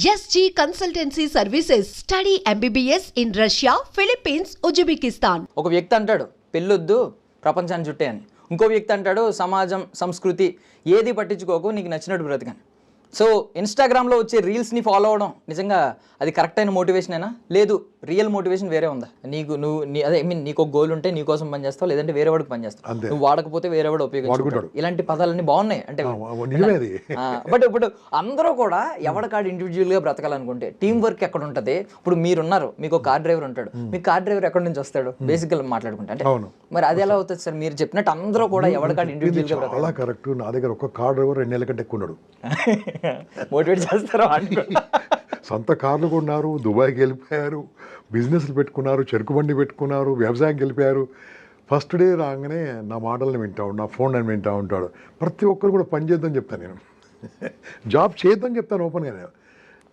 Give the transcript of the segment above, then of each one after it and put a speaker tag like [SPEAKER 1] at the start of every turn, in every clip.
[SPEAKER 1] SG Consultancy Services. Study MBBS in Russia, Philippines, Uzbekistan.
[SPEAKER 2] ఒక వ్యక్తి అంటాడు పెళ్ళొద్దు ప్రపంచాన్ని చుట్టే అని. ఇంకో వ్యక్తి అంటాడు సమాజం సంస్కృతి ఏది పట్టించుకోకు నీకు నచ్చినట్టు బ్రతకని. సో ఇన్స్టాగ్రామ్లో వచ్చే రీల్స్ని ఫాలో అవడం నిజంగా అది కరెక్ట్ అయిన మోటివేషనేనా, లేదు రియల్ మోటివేషన్ వేరే ఉందా? నీకు ఒక గోల్ ఉంటే నీకోసం పనిచేస్తావు, లేదంటే వేరే వాడికి పనిచేస్తావు. నువ్వు వాడకపోతే వేరే వాడు ఉపయోగించుకుంటాడు. ఇలాంటి పదాలన్నీ బాగున్నాయి అంటే బట్ ఇప్పుడు అందరూ కూడా ఎవరికాడు ఇండివిజువల్గా బ్రతకాలనుకుంటే టీం వర్క్ ఎక్కడ ఉంటుంది? ఇప్పుడు మీరున్నారు, మీకు ఒక కార్ డ్రైవర్ ఉంటాడు, మీకు కార్ డ్రైవర్ ఎక్కడి నుంచి వస్తాడు? బేసిక్గా మాట్లాడుకుంటే అంటే మరి అది ఎలా అవుతుంది సార్? మీరు చెప్పినట్టు అందరూ కూడా ఎవరికాడు ఇండివిజువల్గా బ్రతకాలి.
[SPEAKER 3] చాలా కరెక్ట్. నా దగ్గర ఒక కార్ డ్రైవర్ 2 నెలల కంటే ఎక్కువ ఉన్నాడు.
[SPEAKER 2] మోటివేట్ చేస్తారు.
[SPEAKER 3] సొంత కార్లు కొన్నారు, దుబాయ్కి వెళ్ళిపోయారు, బిజినెస్లు పెట్టుకున్నారు, చెరుకు బండి పెట్టుకున్నారు, వ్యవసాయంకి వెళ్ళిపోయారు. ఫస్ట్ డే రాగానే నా మాటలను వింటా, నా ఫోన్ అని వింటూ ఉంటాడు. ప్రతి ఒక్కరు కూడా పని చేద్దాం చెప్తాను నేను, జాబ్ చేద్దాం చెప్తాను ఓపెన్గానే.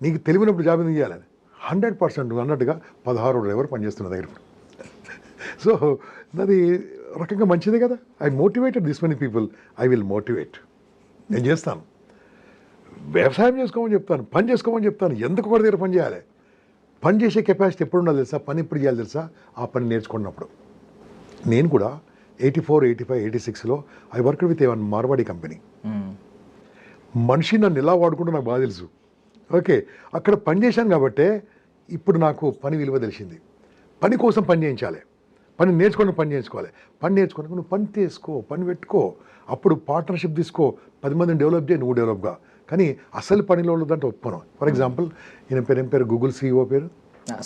[SPEAKER 3] నీకు తెలివినప్పుడు జాబ్ ఎందుకు చేయాలని 100% అన్నట్టుగా 16 డ్రైవర్ పనిచేస్తున్న దగ్గర. సో అది రకంగా మంచిదే కదా. I motivated this many people, I will motivate. నేను చేస్తాను, వ్యవసాయం చేసుకోమని చెప్తాను, పని చేసుకోమని చెప్తాను. ఎందుకు ఒకటి దగ్గర పని చేయాలి? పని చేసే కెపాసిటీ ఎప్పుడు ఉండాలి తెలుసా? పని ఎప్పుడు చేయాలి తెలుసా? ఆ పని నేర్చుకున్నప్పుడు. నేను కూడా 84, 85, 86లో I worked with one Marwadi company. మనిషి నన్ను ఎలా వాడుకుంటూ నాకు బాగా తెలుసు. ఓకే, అక్కడ పని చేశాను కాబట్టే ఇప్పుడు నాకు పని విలువ తెలిసింది. పని కోసం పని చేయించాలి, పని నేర్చుకొని పని చేసుకోవాలి. పని నేర్చుకొని నువ్వు పని తీసుకో, పని పెట్టుకో, అప్పుడు పార్ట్నర్షిప్ తీసుకో, 10 మందిని డెవలప్ చేయి, నువ్వు డెవలప్గా. కానీ అసలు పనిలో ఉన్నదంటే ఒప్పుకోను. ఫర్ ఎగ్జాంపుల్ ఏం పేరు గూగుల్ CEO పేరు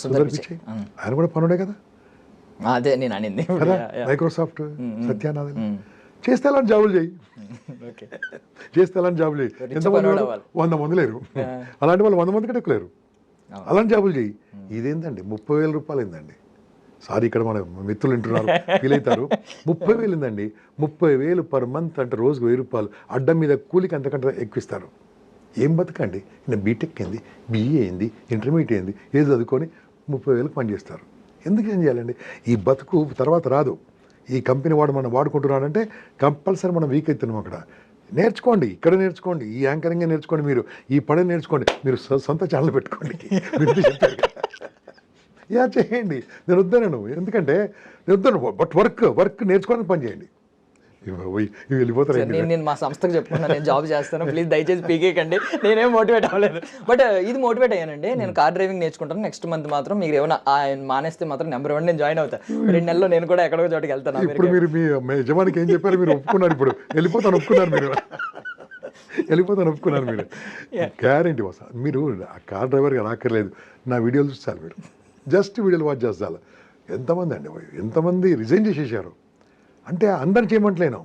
[SPEAKER 3] సుందర్ పిచ్చై, ఆయన కూడా పనుడే కదా.
[SPEAKER 2] అదే నేను అనింది
[SPEAKER 3] కదా. మైక్రోసాఫ్ట్ సత్యానాథ్ చేస్తే అలాంటి జాబులు చేయి, చేస్తే అలాంటి జాబులు చేయి. ఎంతమంది 100 మంది లేరు, అలాంటి వాళ్ళు 100 మంది కంటే ఎక్కువ లేరు. అలాంటి జాబులు చేయి. ఇదేందండి 30,000 రూపాయలు ఏందండి? సారీ, ఇక్కడ మన మిత్రులు వింటున్నారు, ఫీల్ అవుతారు. 30,000 ఏందండి? 30,000 పర్ మంత్ అంటే రోజుకు 1,000 రూపాయలు. అడ్డం మీద కూలికి అంతకంటే ఎక్కువిస్తారు. ఏం బతకండి? నేను బీటెక్ అయింది, BE అయింది, ఇంటర్మీడియట్ అయింది, ఏది చదువుకొని 30,000 పనిచేస్తారు. ఎందుకు ఏం చేయాలండి? ఈ బతుకు తర్వాత రాదు. ఈ కంపెనీ వాడు మనం వాడుకుంటున్నాడంటే కంపల్సరీ మనం వీక్ అవుతున్నాం. అక్కడ నేర్చుకోండి, ఇక్కడ నేర్చుకోండి, ఈ యాంకరింగ్ నేర్చుకోండి, మీరు ఈ పని నేర్చుకోండి, మీరు సొంత ఛానల్ పెట్టుకోండి. మీరు చెప్పారు యా చేయండి, నేను వద్దాను. ఎందుకంటే నేను వద్దాను, బట్ వర్క్ నేర్చుకోవడానికి పని చేయండి. వెళ్ళిపోతారు.
[SPEAKER 2] నేను మా సంస్థకు చెప్పుకున్నాను, నేను జాబ్ చేస్తాను, ప్లీజ్ దయచేసి పీకేకండి. నేనేం మోటివేట్ అవ్వలేదు, బట్ ఇది మోటివేట్ అయ్యానండి. నేను కార్ డ్రైవింగ్ నేర్చుకుంటాను, నెక్స్ట్ మంత్ మాత్రం మీరు ఏమైనా మానేస్తే మాత్రం నెంబర్ 1 నేను జాయిన్ అవుతాను. 2 నెలల్లో నేను కూడా ఎక్కడో చోటుకి వెళ్తాను.
[SPEAKER 3] ఇప్పుడు మీరు మీ యజమానికి ఏం చెప్పారు? మీరు ఒప్పుకున్నారు, ఇప్పుడు వెళ్ళిపోతాను ఒప్పుకున్నారు, మీరు వెళ్ళిపోతాను ఒప్పుకున్నారు. మీరు గ్యారెంటీ వస్తా. మీరు కార్ డ్రైవర్గా రాక్కర్లేదు, నా వీడియోలు చూస్తారు, మీరు జస్ట్ వీడియోలు వాచ్ చేస్తారు. ఎంతమంది అండి, ఎంతమంది రిజైన్ చేసేసారు అంటే అందరిని చేయమంటలేను,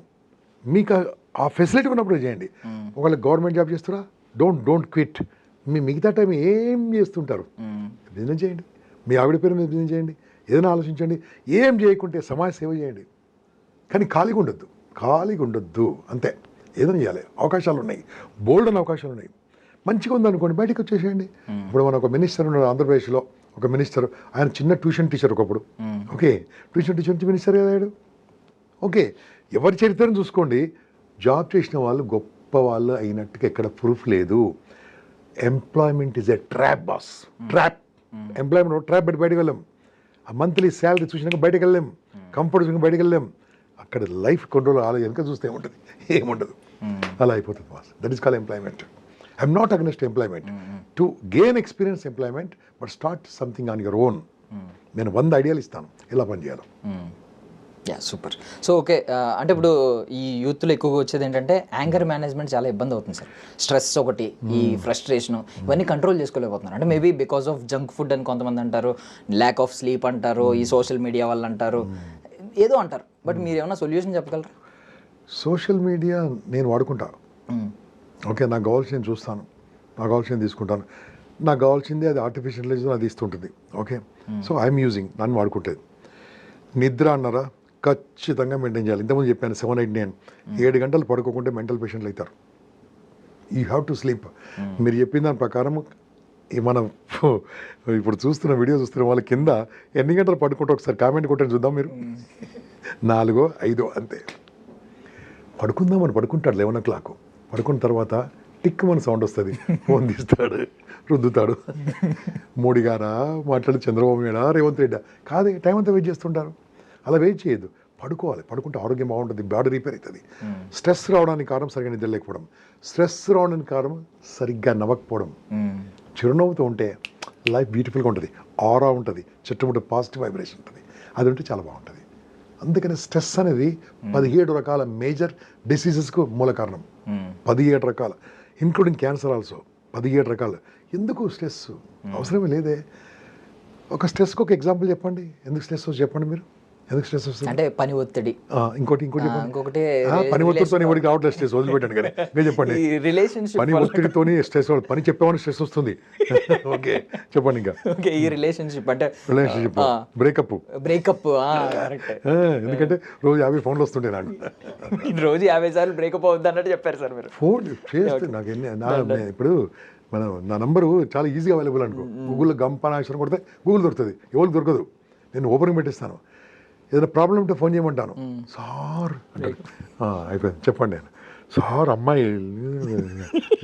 [SPEAKER 3] మీకు ఆ ఫెసిలిటీ ఉన్నప్పుడు చేయండి. ఒకవేళ గవర్నమెంట్ జాబ్ చేస్తారా, డోంట్ క్విట్. మీ మిగతా టైం ఏం చేస్తుంటారు? బిజినెస్ చేయండి, మీ ఆవిడ పేరు మీద బిజినెస్ చేయండి, ఏదైనా ఆలోచించండి. ఏం చేయకుంటే సమాజ సేవ చేయండి, కానీ ఖాళీగా ఉండొద్దు అంతే. ఏదైనా చేయాలి. అవకాశాలు ఉన్నాయి, బోల్డ్ అని అవకాశాలు ఉన్నాయి. మంచిగా ఉందనుకోండి బయటకు వచ్చేసేయండి. ఇప్పుడు మన ఒక మినిస్టర్ ఉన్నాడు ఆంధ్రప్రదేశ్లో, ఒక మినిస్టర్, ఆయన చిన్న ట్యూషన్ టీచర్ ఒకప్పుడు. ఓకే, ట్యూషన్ టీచర్ నుంచి మినిస్టర్ అయ్యాడు. ఓకే, ఎవరి చరిత్రను చూసుకోండి, జాబ్ చేసిన వాళ్ళు గొప్ప వాళ్ళు అయినట్టుగా ఎక్కడ ప్రూఫ్ లేదు. Employment is a trap boss, trap. Employment trap పెట్టి బయటకు వెళ్ళాం. ఆ మంత్లీ శాలరీ చూసినాక బయటకు వెళ్ళాం, కంఫర్ట్ చూసినాక బయటకు వెళ్ళాం. అక్కడ లైఫ్ కంట్రోల్ వెనక చూస్తే ఏముంటుంది? ఏముండదు. అలా అయిపోతుంది boss. That is called employment. I'm not against employment, to gain experience employment, but start something on your own. నేను 100 ఐడియాలు ఇస్తాను ఎలా పని చేయాలో.
[SPEAKER 2] Yeah, super. సో ఓకే, అంటే ఇప్పుడు ఈ యూత్లో ఎక్కువగా వచ్చేది ఏంటంటే యాంగర్ మేనేజ్మెంట్ చాలా ఇబ్బంది అవుతుంది సార్. స్ట్రెస్ ఒకటి, ఈ ఫ్రస్ట్రేషన్, ఇవన్నీ కంట్రోల్ చేసుకోలేకపోతున్నారు. అంటే maybe because of junk food అని కొంతమంది అంటారు, ల్యాక్ ఆఫ్ స్లీప్ అంటారు, ఈ సోషల్ మీడియా వల్ల అంటారు, ఏదో అంటారు. బట్ మీరు ఏమైనా సొల్యూషన్ చెప్పగలరా?
[SPEAKER 3] సోషల్ మీడియా నేను వాడుకుంటా. ఓకే, నాకు కావాల్సింది నేను చూస్తాను, నాకు కావాల్సింది తీసుకుంటాను. నాకు కావాల్సింది అది ఆర్టిఫిషియల్ ఇంటెలిజెన్స్ అది ఇస్తుంటుంది. ఓకే, సో ఐఎమ్ యూజింగ్, నన్ను వాడుకుంటేది. నిద్ర అన్నారా, ఖచ్చితంగా మెయింటైన్ చేయాలి. ఇంతకుముందు చెప్పాను 7, 8, 9, 7 గంటలు పడుకోకుంటే మెంటల్ పేషెంట్లు అవుతారు. You have to sleep. మీరు చెప్పిన దాని ప్రకారం మనం ఇప్పుడు చూస్తున్న వీడియో చూస్తున్న వాళ్ళ కింద ఎన్ని గంటలు పడుకుంటే ఒకసారి కామెంట్ కొట్టండి చూద్దాం. మీరు 4, 5 అంతే. పడుకుందామని పడుకుంటాడు 11 o'clock. పడుకున్న తర్వాత టిక్ మన సౌండ్ వస్తుంది, ఫోన్ తీస్తాడు, రుద్దుతాడు. మోడీ గారా మాట్లాడి, చంద్రబాబు నాయుడా, రేవంత్ రెడ్డి కాదే, టైం అంతా వెయిట్ చేస్తుంటారు. అలా వెయిట్ చేయొద్దు, పడుకోవాలి. పడుకుంటే ఆరోగ్యం బాగుంటుంది, బాడీ రిపేర్ అవుతుంది. స్ట్రెస్ రావడానికి కారణం సరిగ్గా నిద్ర లేకపోవడం, స్ట్రెస్ రావడానికి కారణం సరిగ్గా నవ్వకపోవడం. చిరునవ్వుతో ఉంటే లైఫ్ బ్యూటిఫుల్గా ఉంటుంది, ఆరా ఉంటుంది, చుట్టుముట్టు పాజిటివ్ వైబ్రేషన్ ఉంటుంది. అది ఉంటే చాలా బాగుంటుంది. అందుకని స్ట్రెస్ అనేది 17 రకాల మేజర్ డిసీజెస్కు మూల కారణం. 17 రకాల, ఇంక్లూడింగ్ క్యాన్సర్ ఆల్సో. 17 రకాలు. ఎందుకు స్ట్రెస్? అవసరమే లేదే. ఒక స్ట్రెస్కి ఒక ఎగ్జాంపుల్ చెప్పండి. ఎందుకు స్ట్రెస్ వస్తుంది చెప్పండి మీరు. ఎందుకు స్ట్రెస్ వస్తుంది
[SPEAKER 2] అంటే పని ఒత్తిడి.
[SPEAKER 3] ఇంకోటి
[SPEAKER 2] ఇంకొకటి
[SPEAKER 3] పని ఒత్తిడితో ఎవరికి రావట్లేదు స్ట్రెస్, వదిలిపెట్టాను కానీ మీరు చెప్పండి.
[SPEAKER 2] రిలేషన్షిప్
[SPEAKER 3] పని ఒత్తిడితో స్ట్రెస్, పని చెప్పేవాడిని స్ట్రెస్ వస్తుంది. ఓకే చెప్పండి. ఇంకా
[SPEAKER 2] ఓకే, ఈ రిలేషన్షిప్ అంటే
[SPEAKER 3] రిలేషన్షిప్ బ్రేకప్. ఎందుకంటే రోజు 50 ఫోన్లు వస్తుండే నాకు.
[SPEAKER 2] రోజు 50 సార్లు బ్రేకప్ అవుద్ది అన్నట్టు చెప్పారు సార్ మీరు.
[SPEAKER 3] ఫోన్ చేస్తే నాకు ఇప్పుడు నా నంబరు చాలా ఈజీగా అవైలబుల్ అనుకో. గూగుల్లో గంపనాక్షరం కొడితే గూగుల్ దొరుకుతుంది, ఎవరికి దొరకదు. నేను ఓపెన్ పెట్టిస్తాను. ఏదైనా ప్రాబ్లం ఉంటే ఫోన్ చేయమంటాను. సార్ అంటాడు, అయిపోయింది చెప్పండి. నేను సార్ అమ్మాయి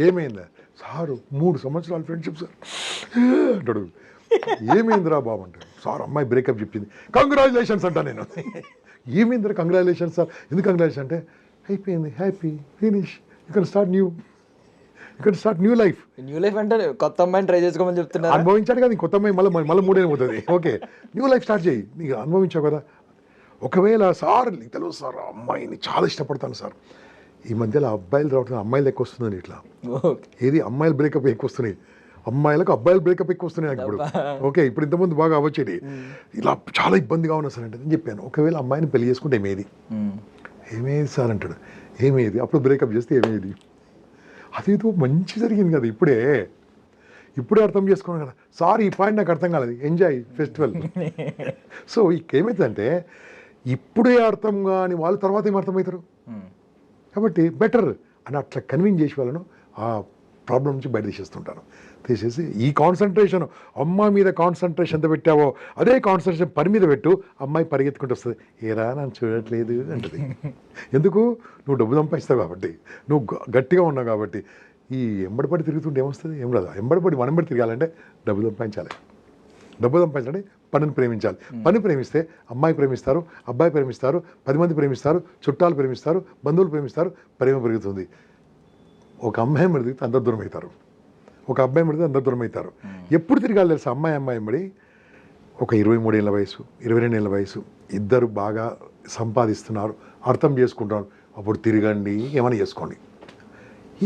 [SPEAKER 3] ఏమైందా సార్, 3 సంవత్సరాల ఫ్రెండ్షిప్ సార్ అంటాడు. ఏమైందిరా బాబు అంటే, సార్ అమ్మాయి బ్రేకప్ చెప్పింది. కంగ్రాచులేషన్స్ అంటా నేను. ఏమైందిరా కంగ్రాచులేషన్స్ సార్, ఎందుకు కంగ్రాచులేషన్ అంటే, అయిపోయింది, happy, finish, you can start new life.
[SPEAKER 2] New life అంటే కొత్త అమ్మాయిని ట్రై చేసుకోమని చెప్తున్నారు.
[SPEAKER 3] అనుభవించాడు కదా, కొత్త అమ్మాయి మళ్ళీ 3 పోతుంది. ఓకే, న్యూ లైఫ్ స్టార్ట్ చేయి, నీకు అనుభవించావు కదా. ఒకవేళ సార్ నీకు తెలుసు సార్, అమ్మాయిని చాలా ఇష్టపడతాను సార్, ఈ మధ్యలో అబ్బాయిలు రావడం అమ్మాయిలు ఎక్కువ వస్తుందని ఇట్లా. ఏది అమ్మాయిలు బ్రేకప్ ఎక్కువ వస్తున్నాయి, అమ్మాయిలకు అబ్బాయిలు బ్రేకప్ ఎక్కువ వస్తున్నాయి నాకు ఇప్పుడు. ఓకే, ఇప్పుడు ఇంతకుముందు బాగా అవ్వచ్చేది, ఇలా చాలా ఇబ్బందిగా ఉన్నా సార్ అంటే నేను చెప్పాను, ఒకవేళ అమ్మాయిని పెళ్లి చేసుకుంటే ఏమేది సార్ అంటాడు. ఏమేది అప్పుడు బ్రేకప్ చేస్తే ఏమేది, అదేదో మంచి జరిగింది కదా ఇప్పుడే అర్థం చేసుకున్నాను కదా సార్, ఈ పాయింట్ నాకు అర్థం కాలేదు, ఎంజాయ్ ఫెస్టివల్. సో ఏమవుతుందంటే ఇప్పుడే అర్థం కాని వాళ్ళు తర్వాత ఏం అర్థమవుతారు. కాబట్టి బెటర్ అని అట్లా కన్విన్స్ చేసి వాళ్ళను ఆ ప్రాబ్లం నుంచి బయట తీసేసి ఈ కాన్సన్ట్రేషన్, అమ్మాయి మీద కాన్సన్ట్రేషన్ ఎంత పెట్టావో అదే కాన్సన్ట్రేషన్ పని మీద పెట్టు, అమ్మాయి పరిగెత్తుకుంటూ వస్తుంది. ఏరా నన్ను చూడట్లేదు అంటది. ఎందుకు? నువ్వు డబ్బు సంపాదిస్తావు కాబట్టి, నువ్వు గట్టిగా ఉన్నావు కాబట్టి. ఈ ఎంబడిపడి తిరుగుతుంటే ఏమొస్తుంది? ఏం రాదు. ఎంబడిపడి మనబడి తిరగాలంటే డబ్బు సంపాదించాలి. డబ్బు సంపాదించాలంటే పనిని ప్రేమించాలి. పని ప్రేమిస్తే అమ్మాయి ప్రేమిస్తారు, అబ్బాయి ప్రేమిస్తారు, 10 మంది ప్రేమిస్తారు, చుట్టాలు ప్రేమిస్తారు, బంధువులు ప్రేమిస్తారు, ప్రేమ పెరుగుతుంది. ఒక అమ్మాయి మడితే అందరు దూరం అవుతారు, ఒక అబ్బాయి మడితే అందరు దూరం అవుతారు. ఎప్పుడు తిరగాలి తెలుసా? అమ్మాయి మడి ఒక 23 ఏళ్ళ వయసు, 22 ఏళ్ళ వయసు, ఇద్దరు బాగా సంపాదిస్తున్నారు, అర్థం చేసుకుంటున్నారు, అప్పుడు తిరగండి, ఏమైనా చేసుకోండి.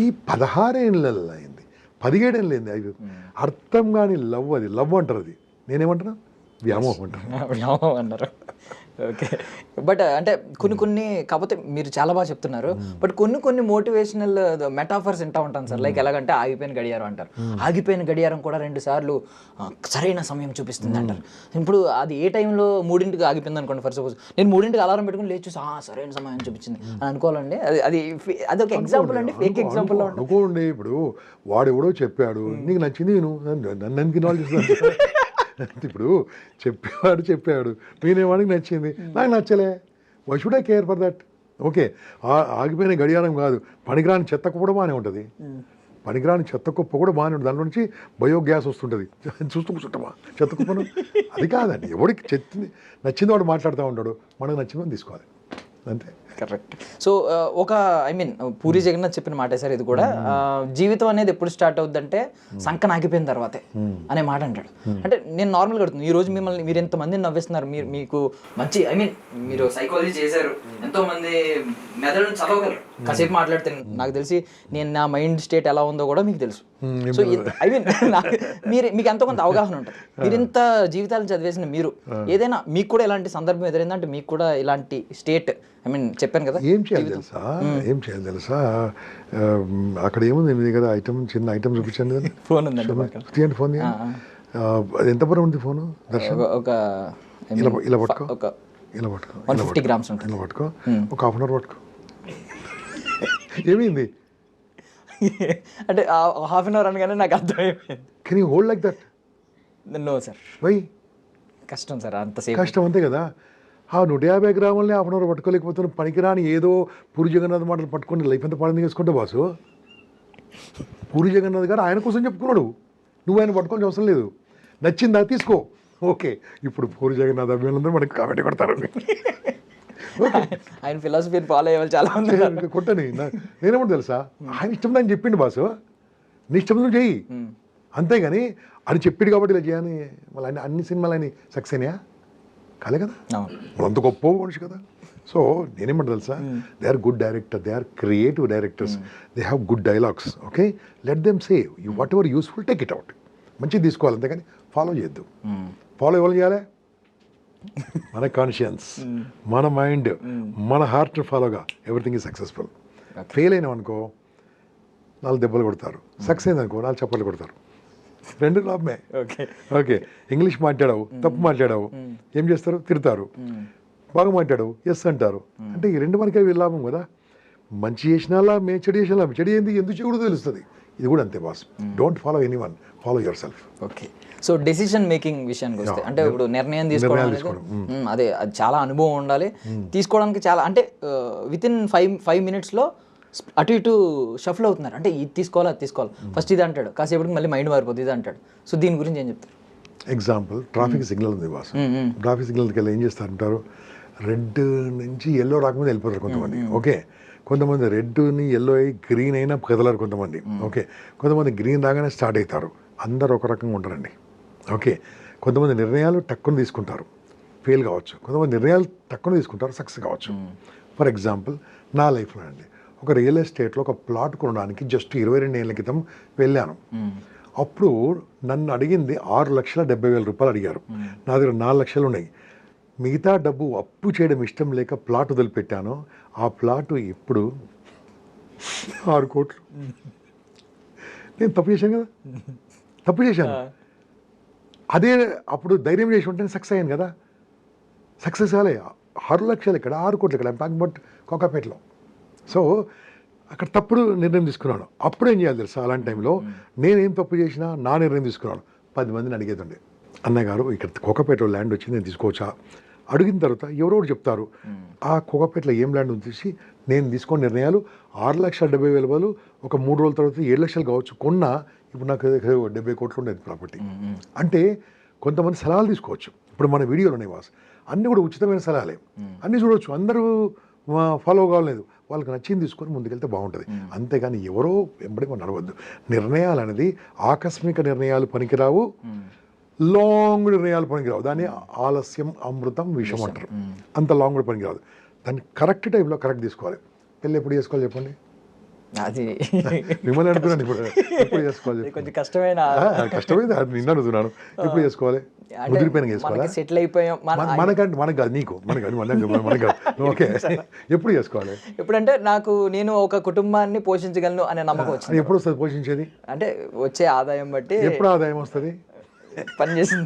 [SPEAKER 3] ఈ 16 ఏళ్ళల్లో అయింది, 17 ఏళ్ళు అయింది, అవి అర్థం కాని లవ్. అది లవ్ అంటారు, అది నేనేమంటున్నా వ్యామోహం
[SPEAKER 2] అన్నారు. ఓకే, బట్ అంటే కొన్ని కాకపోతే మీరు చాలా బాగా చెప్తున్నారు, బట్ కొన్ని మోటివేషనల్ మెటాఫర్స్ వింటా ఉంటాను సార్. లైక్ ఎలాగంటే ఆగిపోయిన గడియారం అంటారు. ఆగిపోయిన గడియారం కూడా 2 సార్లు సరైన సమయం చూపిస్తుంది అంటారు. ఇప్పుడు అది ఏ టైంలో 3ంటికి ఆగిపోయింది అనుకోండి, ఫర్ సపోజ్ నేను 3ంటికి అలారం పెట్టుకుని లేచి సరైన సమయం చూపించింది అని అనుకోవాలండి. అది ఒక ఎగ్జాంపుల్ అండి, ఫేక్ ఎగ్జాంపుల్
[SPEAKER 3] అనుకోండి. ఇప్పుడు వాడు ఎవడో చెప్పాడు, నీకు నచ్చింది నన్ను ఎందుకు ఇన్వాల్వ్ చేస్తాను. ఇప్పుడు చెప్పాడు నేనేవాడికి నచ్చింది, నాకు నచ్చలే, why should I care for that. Okay, ఆగిపోయిన గడియారం కాదు, పనికిరాని చెత్త కుప్ప కూడా బాగానే ఉంటుంది. పనికిరాని చెత్త కుప్ప కూడా బాగానే ఉంటుంది, దాంట్లో నుంచి బయోగ్యాస్ వస్తుంటుంది. చూస్తూ కూర్చుంటామా చెత్త కుప్పను? అది కాదండి, ఎవడికి నచ్చింది వాడు మాట్లాడుతూ ఉంటాడు, మనకు నచ్చిందని తీసుకోవాలి, అంతే.
[SPEAKER 2] కరెక్ట్. సో పూరి జగన్నాథ్ చెప్పిన మాట సార్ ఇది కూడా, జీవితం అనేది ఎప్పుడు స్టార్ట్ అవుద్దంటే సంకన ఆగిపోయిన తర్వాతే అనే మాట అంటాడు. అంటే నేను నార్మల్గా అడుగుతున్నాను, ఈ రోజు మిమ్మల్ని మీరు ఎంతమందిని నవ్విస్తున్నారు, మీకు మంచి మీరు సైకాలజీ చేశారు, ఎంతో మంది మెదడుని చదవగలరు, కాసేపు మాట్లాడితే నాకు తెలిసి నేను నా మైండ్ స్టేట్ ఎలా ఉందో కూడా మీకు తెలుసు. సో మీకు ఎంతో కొంత అవగాహన ఉంటుంది. మీరు ఇంత జీవితాలను చదివేసిన మీరు ఏదైనా మీకు కూడా ఇలాంటి సందర్భం ఎదురైందంటే మీకు కూడా ఇలాంటి స్టేట్ చెప్పాను కదా,
[SPEAKER 3] ఏం చేయాలి తెలుసా అక్కడ ఏముంది కదా, చిన్న ఐటమ్ చూపించండి కదా,
[SPEAKER 2] ఫోన్ ఉందండి,
[SPEAKER 3] ఫోన్ ఎంత పొరం ఉంది ఫోను దర్శన్, ఇలా పట్టుకో
[SPEAKER 2] 150 grams ఉంటుంది,
[SPEAKER 3] ఇలా పట్టుకో, ఒక హాఫ్ అన్ అవర్ పట్టుకో. ఏమైంది
[SPEAKER 2] అంటే హాఫ్ అన్ అవర్ అనగానే నాకు అర్థమైపోయింది.
[SPEAKER 3] Can you hold like that?
[SPEAKER 2] No sir,
[SPEAKER 3] why?
[SPEAKER 2] కష్టం సార్, అంతసేపు
[SPEAKER 3] కష్టం, అంతే కదా. 150 గ్రాములని హాఫ్ అన్ అవర్ పట్టుకోలేకపోతున్నాను, పనికిరాని ఏదో పూరి జగన్నాథ్ మాటలు పట్టుకొని లైఫ్ అంతా పాలన చేసుకుంటే బాసు. పూరి జగన్నాథ్ గారు ఆయన కోసం చెప్పుకున్నాడు, నువ్వు ఆయన పట్టుకోవాల్సిన అవసరం లేదు. నచ్చిందా తీసుకో, ఓకే. ఇప్పుడు పూరి జగన్నాథ్ అభిమానులందరూ మనకి కామెంట్ కొడతారు.
[SPEAKER 2] ఆయన ఫిలాసఫీని ఫాలో అయ్యే వాళ్ళు చాలా మంది.
[SPEAKER 3] కొట్టని నేనేమంటే తెలుసా, ఆయన ఇష్టం అని చెప్పిండు బాసు, నీ ఇష్టం నువ్వు చెయ్యి, అంతేగాని అని చెప్పిండు కాబట్టి ఇలా చేయని మళ్ళీ అన్ని సినిమాలు ఆయన సక్సెస్ అయినాయా కాలే కదా, అంత గొప్ప మనిషి కదా. సో నేనేమంటే తెలుసా, they are good director, they are creative directors, they have good dialogues. Okay, let them say whatever useful, take it out, మంచిగా తీసుకోవాలి, అంతేగాని ఫాలో చేయొద్దు. ఫాలో ఎవరు చేయాలి? మన కాన్షియన్స్, మన మైండ్, మన హార్ట్ ఫాలోగా ఎవ్రీథింగ్ ఈజ్ సక్సెస్ఫుల్. ఫెయిల్ అయినాం అనుకో 4 దెబ్బలు కొడతారు, సక్సెస్ అయింది అనుకో 4 చప్పట్లు కొడతారు, 2 లాభమే. ఓకే, ఇంగ్లీష్ మాట్లాడావు, తప్పు మాట్లాడావు, ఏం చేస్తారు? తిడతారు. బాగా మాట్లాడావు, ఎస్ అంటారు. అంటే ఈ 2 మనకే లాభం కదా. మంచి చేసినా లాభమే, చెడు చేసినా లాభం. చెడు ఏంది, ఎందుకు చేయకూడదు తెలుస్తుంది. ఇది కూడా అంతే boss. Don't follow any one, follow your self.
[SPEAKER 2] Okay, so decision making విషయానికి వస్తే, అంటే ఇప్పుడు నిర్ణయం తీసుకోవడం అనేది, అదే అది చాలా అనుభవం ఉండాలి తీసుకోవడానికి. చాలా అంటే విత్ ఇన్ 5 మినిట్స్లో అటు ఇటు షఫల్ అవుతున్నారు. అంటే ఇది తీసుకోవాలి, అది తీసుకోవాలి, ఫస్ట్ ఇది అంటాడు, కాసేపటికి మళ్ళీ మైండ్ మారిపోతుంది, ఇది అంటాడు. సో దీని గురించి ఏం చెప్తారు?
[SPEAKER 3] ఎగ్జాంపుల్, ట్రాఫిక్ సిగ్నల్ ఉంది బాస్. ట్రాఫిక్ సిగ్నల్కి వెళ్ళి ఏం చేస్తారంటారు, రెడ్ నుంచి ఎల్లో రాకముందు వెళ్ళిపోతారు కొంతమంది. ఓకే, కొంతమంది రెడ్ని ఎల్లో అయ్యి గ్రీన్ అయినా కదలరు కొంతమంది. ఓకే, కొంతమంది గ్రీన్ రాగానే స్టార్ట్ అవుతారు. అందరు ఒక రకంగా ఉంటారండి. ఓకే, కొంతమంది నిర్ణయాలు టక్కున తీసుకుంటారు, ఫెయిల్ కావచ్చు. కొంతమంది నిర్ణయాలు టక్కున తీసుకుంటారు, సక్సెస్ కావచ్చు. ఫర్ ఎగ్జాంపుల్ నా లైఫ్లో అండి, ఒక రియల్ ఎస్టేట్లో ఒక ప్లాట్ కొనడానికి జస్ట్ 22 ఏళ్ళ క్రితం వెళ్ళాను. అప్పుడు నన్ను అడిగింది 6,70,000 రూపాయలు అడిగారు. నా దగ్గర 4 లక్షలు ఉన్నాయి. మిగతా డబ్బు అప్పు చేయడం ఇష్టం లేక ప్లాట్ వదిలిపెట్టాను. ఆ ప్లాట్ ఇప్పుడు 6 కోట్లు. నేను తప్పు చేశాను కదా, తప్పు చేశాను. అదే అప్పుడు ధైర్యం చేసి ఉంటే సక్సెస్ అయ్యాను కదా. సక్సెస్ కాలే. 6 లక్షలు ఇక్కడ, 6 కోట్లు ఇక్కడ, టాకింగ్ అబౌట్ కోకాపేటలో. సో అక్కడ తప్పుడు నిర్ణయం తీసుకున్నాను. అప్పుడు ఏం చేయాలి తెలుసా, అలాంటి టైంలో నేనేం తప్పు చేసినా నా నిర్ణయం తీసుకున్నాను. 10 మందిని అడిగేదండి, అన్నగారు ఇక్కడ కోకాపేటలో ల్యాండ్ వచ్చి నేను తీసుకోవచ్చా? అడిగిన తర్వాత ఎవరెవరు చెప్తారు, ఆ కోకాపేటలో ఏం ల్యాండ్ ఉంది తీసి నేను తీసుకున్న నిర్ణయాలు 6,70,000 రూపాయలు ఒక 3 రోజుల తర్వాత 7 లక్షలు కావచ్చు కొన్నా. ఇప్పుడు నాకు 70 కోట్లు ఉండేది ప్రాపర్టీ. అంటే కొంతమంది సలహాలు తీసుకోవచ్చు. ఇప్పుడు మన వీడియోలు ఉన్నాయి వాస్, అన్నీ కూడా ఉచితమైన సలహాలే, అన్నీ చూడవచ్చు. అందరూ ఫాలో కావాలేదు, వాళ్ళకి నచ్చింది తీసుకొని ముందుకెళ్తే బాగుంటుంది. అంతేగాని ఎవరో వెంబడి మనం నడవద్దు. నిర్ణయాలు అనేది ఆకస్మిక నిర్ణయాలు పనికిరావు, లాంగ్ నిర్ణయాలు పనికిరావు. దాన్ని ఆలస్యం అమృతం విషం అంటారు. అంత లాంగ్ కూడా పనికిరాదు. దాన్ని కరెక్ట్ టైంలో కరెక్ట్ తీసుకోవాలి. పెళ్ళి ఎప్పుడు చేసుకోవాలి చెప్పండి?
[SPEAKER 2] అది
[SPEAKER 3] మిమ్మల్ని అడుగుతున్నాను. ఇప్పుడు ఎప్పుడు చేసుకోవాలి?
[SPEAKER 2] కొంచెం కష్టమైన
[SPEAKER 3] కష్టమైంది, అది నిన్న అడుగుతున్నాను. ఎప్పుడు చేసుకోవాలి? ముదిరిపోయిన చేసుకోవాలి.
[SPEAKER 2] సెటిల్ అయిపోయాం
[SPEAKER 3] మనకంటే మనకు కాదు, నీకు మనకు కాదు. ఓకే, ఎప్పుడు చేసుకోవాలి?
[SPEAKER 2] ఎప్పుడంటే నేను ఒక కుటుంబాన్ని పోషించగలను అనే నమ్మకం వచ్చింది.
[SPEAKER 3] ఎప్పుడు వస్తుంది పోషించేది?
[SPEAKER 2] అంటే వచ్చే ఆదాయం బట్టి.
[SPEAKER 3] ఎప్పుడు ఆదాయం వస్తుంది?
[SPEAKER 2] పని చేసిన